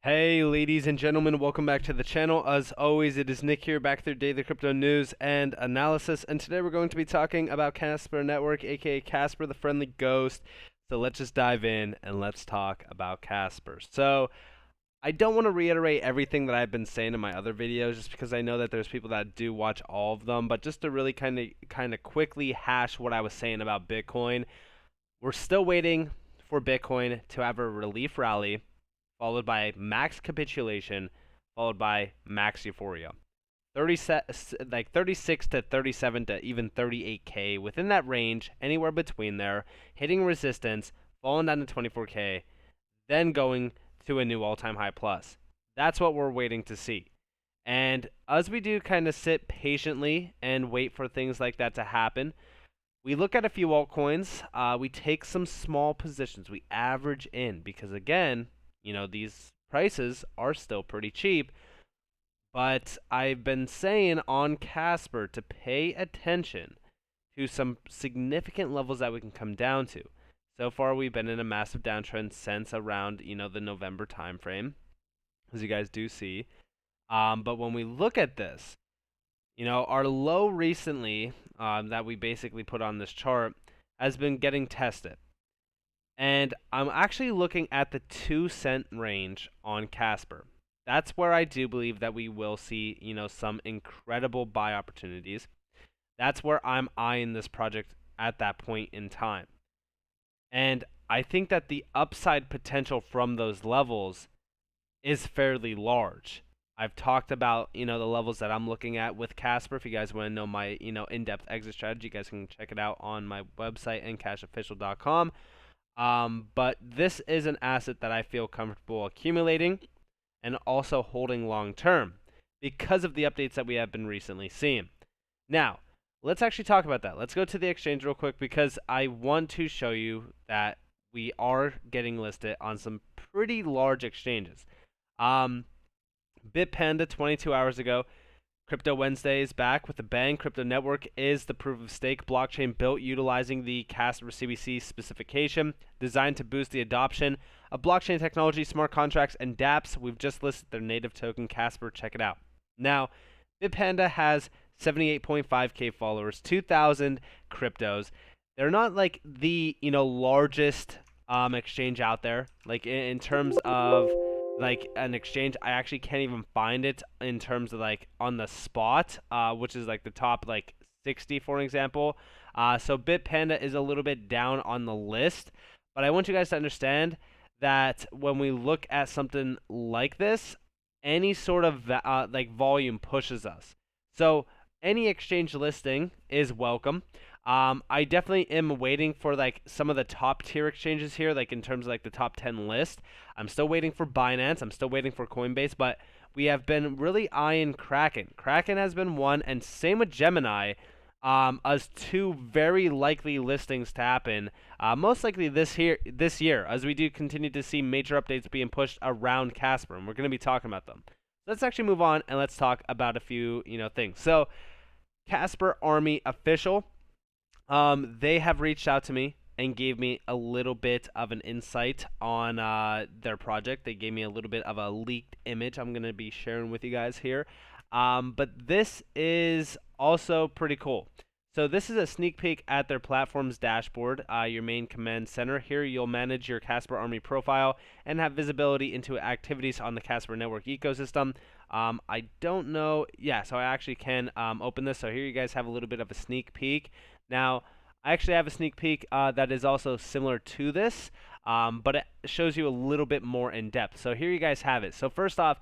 Hey ladies and gentlemen, welcome back to the channel. As always, it is Nick here, back with your daily crypto news and analysis, and today we're going to be talking about Casper Network, aka Casper the Friendly Ghost. So let's just dive in and let's talk about Casper. So I don't want to reiterate everything that I've been saying in my other videos, just because I know that there's people that do watch all of them, but just to really kind of quickly hash what I was saying about Bitcoin. We're still waiting for Bitcoin to have a relief rally, followed by max capitulation, followed by max euphoria. 36 to 37 to even 38k, within that range, anywhere between there, hitting resistance, falling down to 24k, then going to a new all-time high plus. That's what we're waiting to see. And as we do kind of sit patiently and wait for things like that to happen, we look at a few altcoins. We take some small positions. We average in because, again, these prices are still pretty cheap. But I've been saying on Casper to pay attention to some significant levels that we can come down to. So far, we've been in a massive downtrend since around the November timeframe, as you guys do see. But when we look at this, our low recently that we basically put on this chart has been getting tested. And I'm actually looking at the 2 cent range on Casper. That's where I do believe that we will see, some incredible buy opportunities. That's where I'm eyeing this project at that point in time. And I think that the upside potential from those levels is fairly large. I've talked about, the levels that I'm looking at with Casper. If you guys want to know my, in-depth exit strategy, you guys can check it out on my website, ncashofficial.com. But this is an asset that I feel comfortable accumulating and also holding long term because of the updates that we have been recently seeing. Now, let's actually talk about that. Let's go to the exchange real quick because I want to show you that we are getting listed on some pretty large exchanges. Bitpanda 22 hours ago. Crypto Wednesday is back with a bang. Crypto Network is the proof of stake blockchain built utilizing the Casper CBC specification, designed to boost the adoption of blockchain technology, smart contracts, and dApps. We've just listed their native token, Casper. Check it out. Now, Bitpanda has 78.5k followers, 2,000 cryptos. They're not like the largest exchange out there. Like in terms of like an exchange, I actually can't even find it in terms of like on the spot, which is like the top like 60 for an example. So Bitpanda is a little bit down on the list, but I want you guys to understand that when we look at something like this, any sort of like volume pushes us. So any exchange listing is welcome. I definitely am waiting for like some of the top tier exchanges here, like in terms of like the top 10 list. I'm still waiting for Binance. I'm still waiting for Coinbase, but we have been really eyeing Kraken. Kraken has been one, and same with Gemini, as two very likely listings to happen. Most likely this year, as we do continue to see major updates being pushed around Casper, and we're going to be talking about them. Let's actually move on and let's talk about a few things. So, Casper Army official. They have reached out to me and gave me a little bit of an insight on their project. They gave me a little bit of a leaked image I'm going to be sharing with you guys here. But this is also pretty cool. So this is a sneak peek at their platform's dashboard, your main command center. Here you'll manage your Casper Army profile and have visibility into activities on the Casper Network ecosystem. I don't know. Yeah, so I actually can open this. So here you guys have a little bit of a sneak peek. Now, I actually have a sneak peek that is also similar to this, but it shows you a little bit more in depth. So here you guys have it. So first off,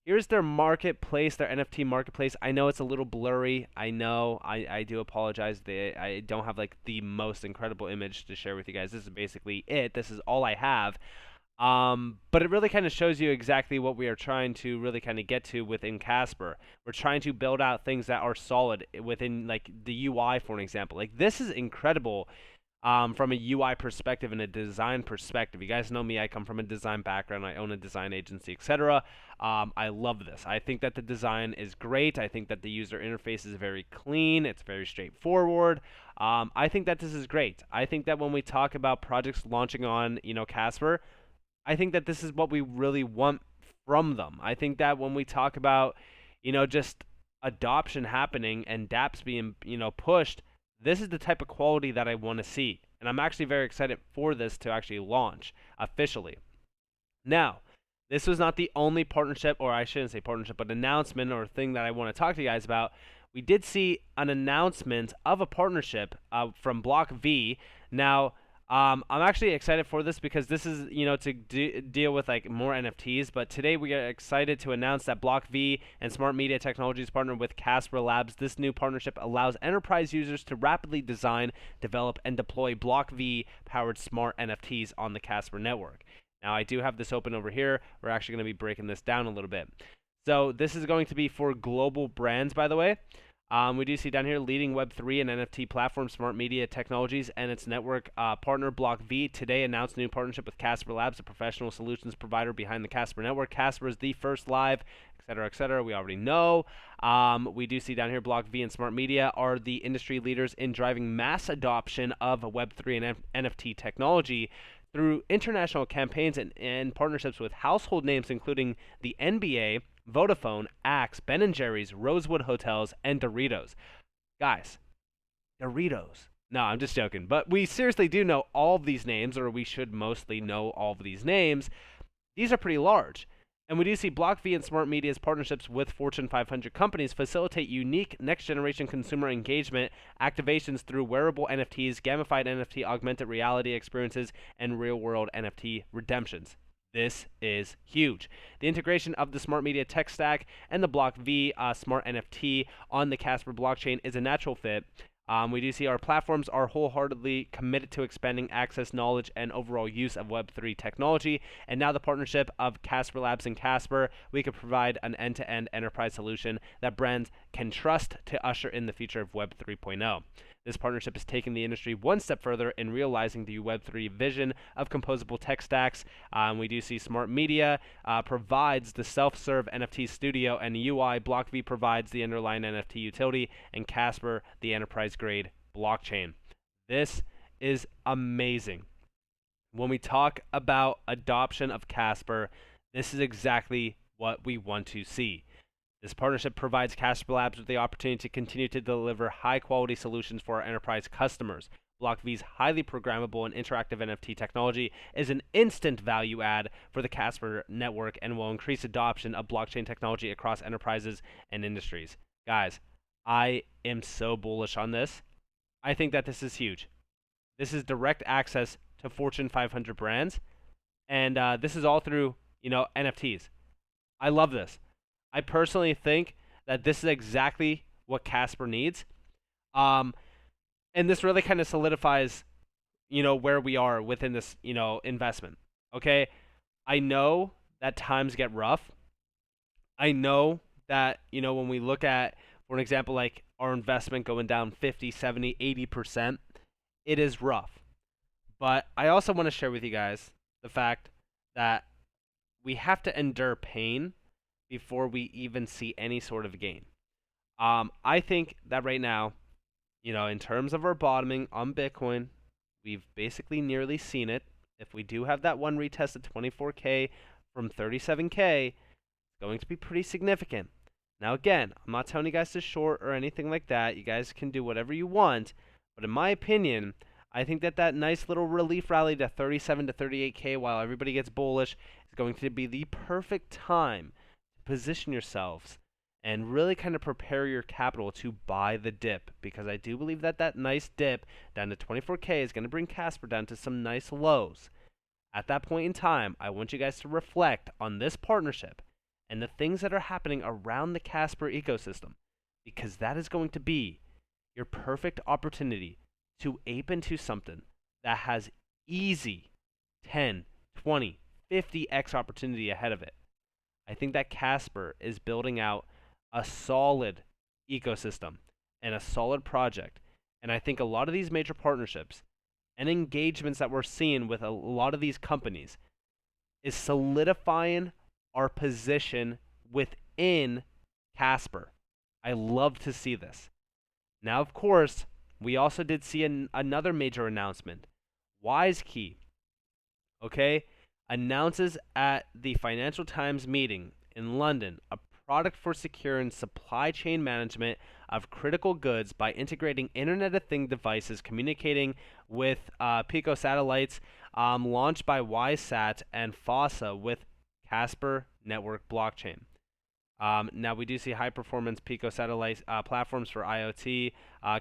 here's their marketplace, their NFT marketplace. I know it's a little blurry. I know. I do apologize. I don't have like the most incredible image to share with you guys. This is basically it. This is all I have. But it really kind of shows you exactly what we are trying to really kind of get to within Casper. We're trying to build out things that are solid within like the UI, for an example. Like this is incredible from a UI perspective and a design perspective. You guys know me, I come from a design background. I own a design agency, etc. I love this. I think that the design is great. I think that the user interface is very clean. It's very straightforward. I think that this is great. I think that when we talk about projects launching on, Casper, I think that this is what we really want from them. I think that when we talk about, just adoption happening and dApps being, pushed, this is the type of quality that I want to see. And I'm actually very excited for this to actually launch officially. Now, this was not the only partnership, or I shouldn't say partnership, but announcement or thing that I want to talk to you guys about. We did see an announcement of a partnership from Block V. Now, I'm actually excited for this because this is, to deal with like more NFTs. But today we are excited to announce that Block V and Smart Media Technologies partner with Casper Labs. This new partnership allows enterprise users to rapidly design, develop, and deploy Block V powered smart NFTs on the Casper network. Now, I do have this open over here. We're actually going to be breaking this down a little bit. So this is going to be for global brands, by the way. We do see down here leading Web3 and NFT platform Smart Media Technologies and its network partner Block V today announced a new partnership with Casper Labs, a professional solutions provider behind the Casper network. Casper is the first live, etc., etc. We already know. We do see down here Block V and Smart Media are the industry leaders in driving mass adoption of Web3 and NFT technology through international campaigns and partnerships with household names including the NBA, Vodafone, Axe, Ben & Jerry's, Rosewood Hotels, and Doritos. Guys, Doritos. No, I'm just joking. But we seriously do know all of these names, or we should mostly know all of these names. These are pretty large. And we do see Block V and Smart Media's partnerships with Fortune 500 companies facilitate unique next-generation consumer engagement activations through wearable NFTs, gamified NFT augmented reality experiences, and real-world NFT redemptions. This is huge. The integration of the Smart Media tech stack and the Block V Smart NFT on the Casper blockchain is a natural fit. We do see our platforms are wholeheartedly committed to expanding access, knowledge, and overall use of Web3 technology. And now the partnership of Casper Labs and Casper, we could provide an end-to-end enterprise solution that brands can trust to usher in the future of Web 3.0. This partnership is taking the industry one step further in realizing the Web3 vision of composable tech stacks. We do see Smart Media provides the self-serve NFT studio and UI. Block V provides the underlying NFT utility, and Casper the enterprise-grade blockchain. This is amazing. When we talk about adoption of Casper, this is exactly what we want to see. This partnership provides Casper Labs with the opportunity to continue to deliver high-quality solutions for our enterprise customers. Block V's highly programmable and interactive NFT technology is an instant value add for the Casper network and will increase adoption of blockchain technology across enterprises and industries. Guys, I am so bullish on this. I think that this is huge. This is direct access to Fortune 500 brands, and this is all through, NFTs. I love this. I personally think that this is exactly what Casper needs. And this really kind of solidifies, where we are within this, investment. Okay? I know that times get rough. I know that, when we look at, for an example, like our investment going down 50, 70, 80%, it is rough. But I also want to share with you guys the fact that we have to endure pain before we even see any sort of gain. I think that right now, in terms of our bottoming on Bitcoin, we've basically nearly seen it. If we do have that one retest at 24K from 37K, it's going to be pretty significant. Now again, I'm not telling you guys to short or anything like that. You guys can do whatever you want. But in my opinion, I think that nice little relief rally to 37 to 38K while everybody gets bullish is going to be the perfect time position yourselves and really kind of prepare your capital to buy the dip, because I do believe that nice dip down to 24K is going to bring Casper down to some nice lows. At that point in time, I want you guys to reflect on this partnership and the things that are happening around the Casper ecosystem, because that is going to be your perfect opportunity to ape into something that has easy 10, 20, 50x opportunity ahead of it. I think that Casper is building out a solid ecosystem and a solid project. And I think a lot of these major partnerships and engagements that we're seeing with a lot of these companies is solidifying our position within Casper. I love to see this. Now, of course, we also did see another major announcement. WiseKey. Okay? announces at the Financial Times meeting in London a product for securing supply chain management of critical goods by integrating Internet of Things devices communicating with Pico satellites, launched by WiseSat and FOSSA with Casper network blockchain. Now we do see high performance Pico satellite platforms for IoT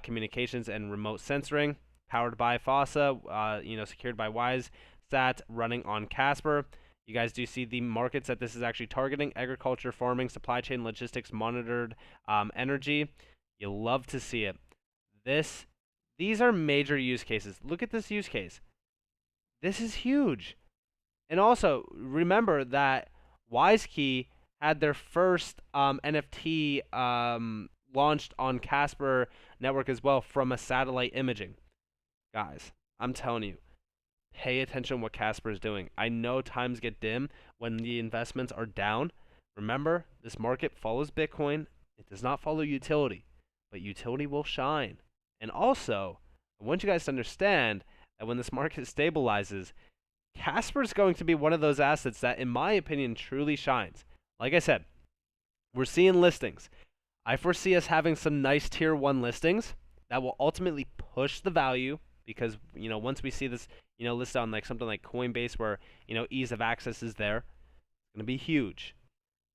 communications and remote sensing, powered by FOSSA, secured by WiseSat, running on Casper. You guys do see the markets that this is actually targeting: agriculture, farming, supply chain, logistics, monitored energy. You love to see it. These are major use cases. Look at this use case. This is huge. And also remember that WiseKey had their first NFT launched on Casper network as well from a satellite imaging. Guys, I'm telling you, pay attention what Casper is doing. I know times get dim when the investments are down. Remember, this market follows Bitcoin. It does not follow utility, but utility will shine. And also, I want you guys to understand that when this market stabilizes, Casper is going to be one of those assets that, in my opinion, truly shines. Like I said, we're seeing listings. I foresee us having some nice tier 1 listings that will ultimately push the value because, once we see this, listed on like something like Coinbase where, ease of access is there, it's going to be huge.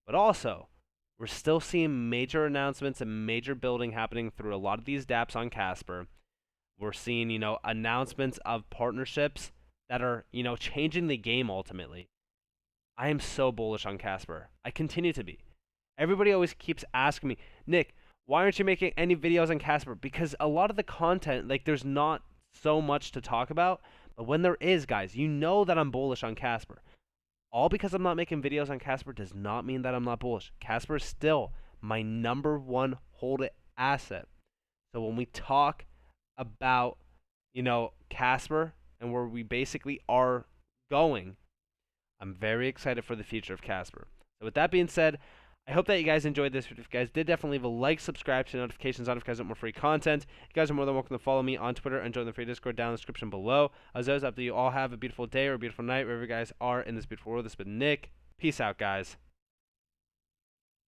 But also, we're still seeing major announcements and major building happening through a lot of these dApps on Casper. We're seeing, announcements of partnerships that are, changing the game ultimately. I am so bullish on Casper. I continue to be. Everybody always keeps asking me, Nick, why aren't you making any videos on Casper? Because a lot of the content, like, there's not so much to talk about. But when there is, guys, you know that I'm bullish on Casper. All because I'm not making videos on Casper does not mean that I'm not bullish. Casper is still my number one hold it asset. So when we talk about, Casper and where we basically are going, I'm very excited for the future of Casper. So with that being said, I hope that you guys enjoyed this. If you guys did, definitely leave a like, subscribe to notifications on if you guys want more free content. You guys are more than welcome to follow me on Twitter and join the free Discord down in the description below. As always, I hope that you all have a beautiful day or a beautiful night wherever you guys are in this beautiful world. This has been Nick. Peace out, guys.